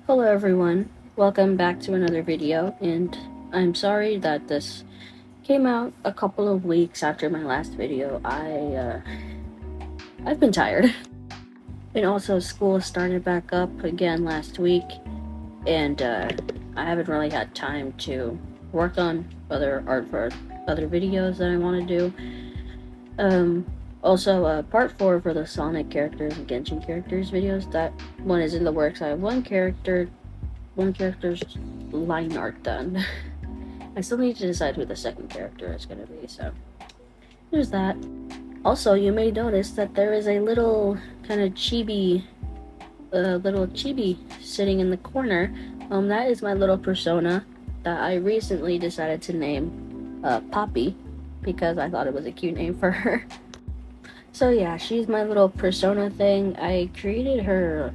Hello everyone, welcome back to another video, and I'm sorry that this came out a couple of weeks after my last video. I've been tired. And also school started back up again last week, and I haven't really had time to work on other art for other videos that I want to do. Also, part 4 for the Sonic characters and Genshin characters videos, that one is in the works. I have one character's line art done. I still need to decide who the second character is going to be, so there's that. Also, you may notice that there is a little kind of chibi sitting in the corner. That is my little persona that I recently decided to name Poppy, because I thought it was a cute name for her. So yeah, she's my little persona thing. I created her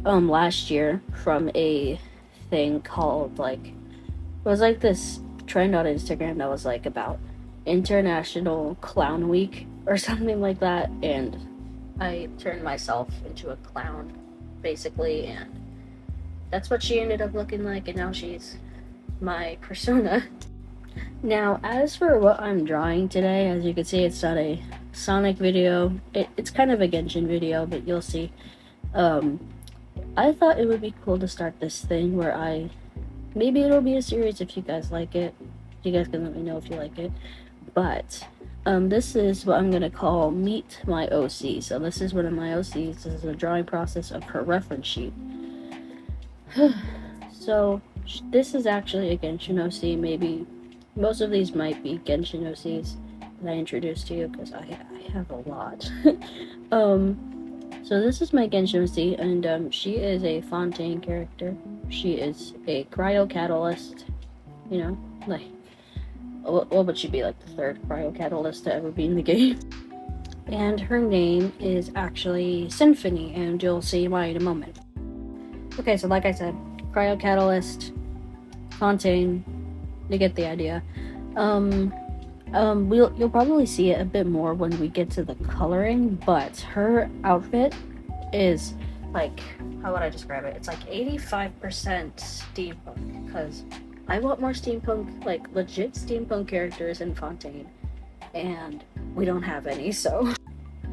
last year from a thing called, it was like this trend on Instagram that was like about International Clown Week or something like that, and I turned myself into a clown basically, and that's what she ended up looking like, and now she's my persona. Now, as for what I'm drawing today, as you can see, it's not a Sonic video. It's kind of a Genshin video, but you'll see. I thought it would be cool to start this thing where maybe it'll be a series if you guys like it. You guys can let me know if you like it. But this is what I'm gonna call Meet My OC. So this is one of my OCs. This is a drawing process of her reference sheet. So this is actually a Genshin OC. Maybe most of these might be Genshin OCs that I introduced to you, because I have a lot. So this is my Genshin OC, and she is a Fontaine character. She is a Cryo Catalyst. You know, like, what would she be, like the third Cryo Catalyst to ever be in the game? And her name is actually Symphony, and you'll see why in a moment. Okay, so like I said, Cryo Catalyst, Fontaine, you get the idea. You'll probably see it a bit more when we get to the coloring, but her outfit is like, how would I describe it? It's like 85% steampunk, because I want more steampunk, like legit steampunk characters in Fontaine, and we don't have any, so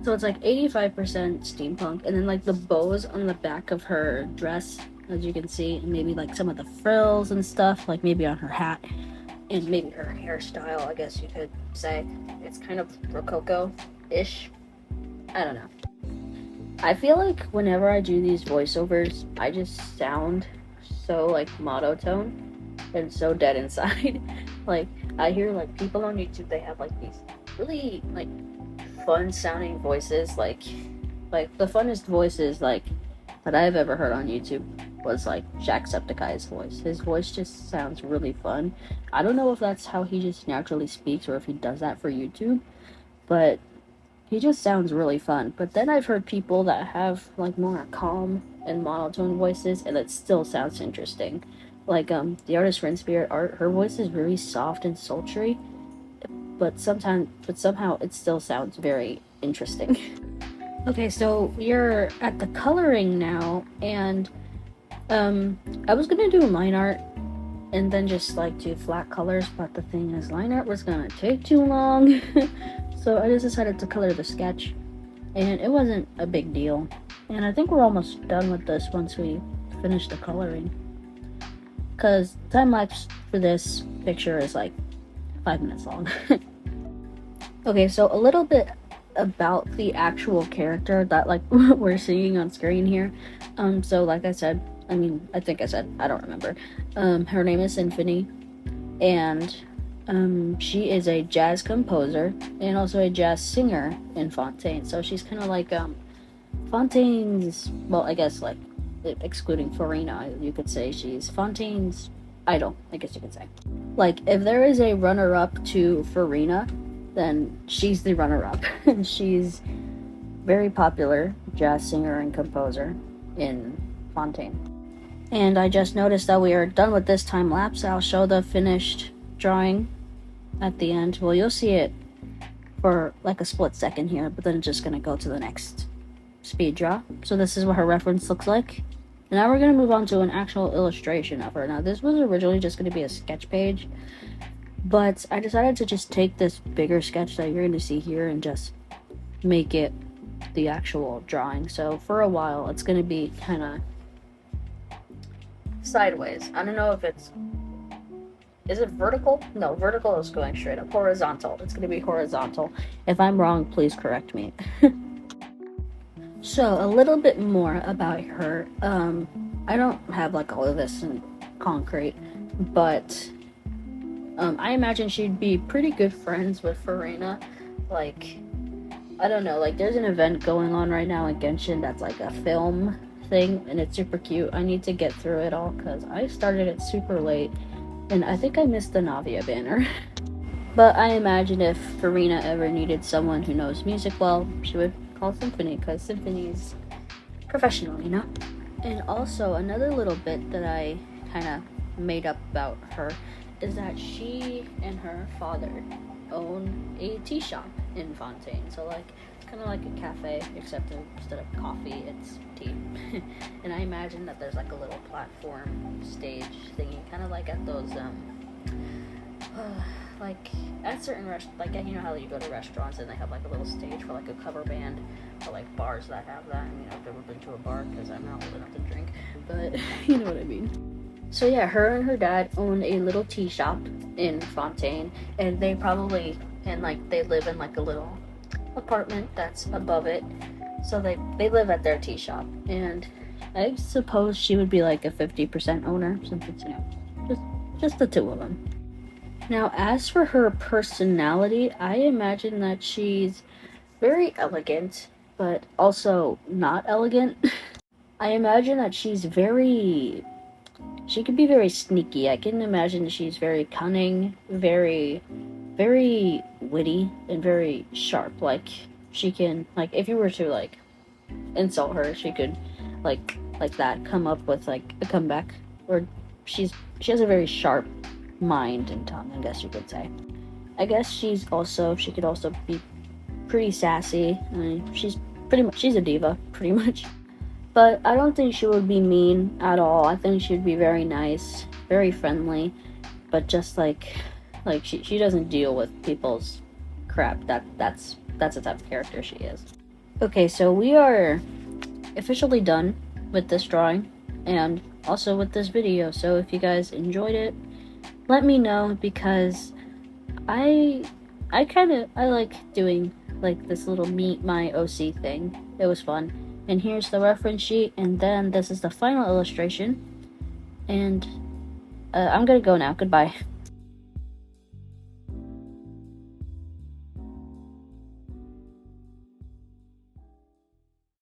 it's like 85% steampunk, and then like the bows on the back of her dress, as you can see, and maybe like some of the frills and stuff, like maybe on her hat, and maybe her hairstyle, I guess you could say. It's kind of Rococo-ish. I don't know. I feel like whenever I do these voiceovers, I just sound so like monotone and so dead inside. Like, I hear like people on YouTube, they have like these really like fun sounding voices, like the funnest voices like that I've ever heard on YouTube was like Jacksepticeye's voice. His voice just sounds really fun. I don't know if that's how he just naturally speaks or if he does that for YouTube, but he just sounds really fun. But then I've heard people that have like more calm and monotone voices, and it still sounds interesting. Like the artist Friend Spirit Art, her voice is really soft and sultry, but somehow it still sounds very interesting. Okay, so we're at the coloring now, and I was gonna do line art and then just like do flat colors, but the thing is, line art was gonna take too long. So I just decided to color the sketch, and it wasn't a big deal. And I think we're almost done with this once we finish the coloring, because time lapse for this picture is like 5 minutes long. Okay, so a little bit about the actual character that like we're seeing on screen here. So like I said, I think I said, I don't remember. Her name is Symphony, and she is a jazz composer and also a jazz singer in Fontaine. So she's kind of like Fontaine's, well, I guess like excluding Farina, you could say she's Fontaine's idol, I guess you could say. Like, if there is a runner-up to Farina, then she's the runner-up. She's very popular jazz singer and composer in Fontaine. And I just noticed that we are done with this time lapse. I'll show the finished drawing at the end. Well, you'll see it for like a split second here, but then it's just gonna go to the next speed draw. So this is what her reference looks like. Now we're going to move on to an actual illustration of her. Now this was originally just going to be a sketch page, but I decided to just take this bigger sketch that you're going to see here and just make it the actual drawing. So for a while it's going to be kind of sideways. I don't know if is it vertical? No, vertical is going straight up. Horizontal. It's going to be horizontal. If I'm wrong, please correct me. So a little bit more about her. I don't have like all of this in concrete, but I imagine she'd be pretty good friends with Furina. Like, I don't know, like there's an event going on right now in Genshin that's like a film thing, and it's super cute. I need to get through it all because I started it super late, and I think I missed the Navia banner. But I imagine if Furina ever needed someone who knows music well, she would call Symphony, because Symphony's professional, you know? And also, another little bit that I kind of made up about her is that she and her father own a tea shop in Fontaine. So, like, it's kind of like a cafe, except instead of coffee, it's tea. And I imagine that there's like a little platform stage thingy, kind of like at those, like at certain like you know how you go to restaurants and they have like a little stage for like a cover band, or like bars that have that. I mean, I've never been to a bar because I'm not old enough to drink, but you know what I mean. So yeah, her and her dad own a little tea shop in Fontaine, and they live in like a little apartment that's above it. So they live at their tea shop, and I suppose she would be like a 50% owner, since it's, you know, just the two of them. Now, as for her personality, I imagine that she's very elegant, but also not elegant. I imagine that she could be very sneaky. I can imagine she's very cunning, very, very witty, and very sharp. Like, she can, like, if you were to, like, insult her, she could, like that, come up with, like, a comeback. Or she has a very sharp mind and tongue, I guess you could say. I guess she could also be pretty sassy. I mean, she's a diva, pretty much. But I don't think she would be mean at all. I think she'd be very nice, very friendly, but just like she doesn't deal with people's crap. That's the type of character she is. Okay, so we are officially done with this drawing and also with this video. So if you guys enjoyed it, let me know, because I like doing like this little meet my OC thing. It was fun. And here's the reference sheet, and then this is the final illustration. And I'm gonna go now. Goodbye.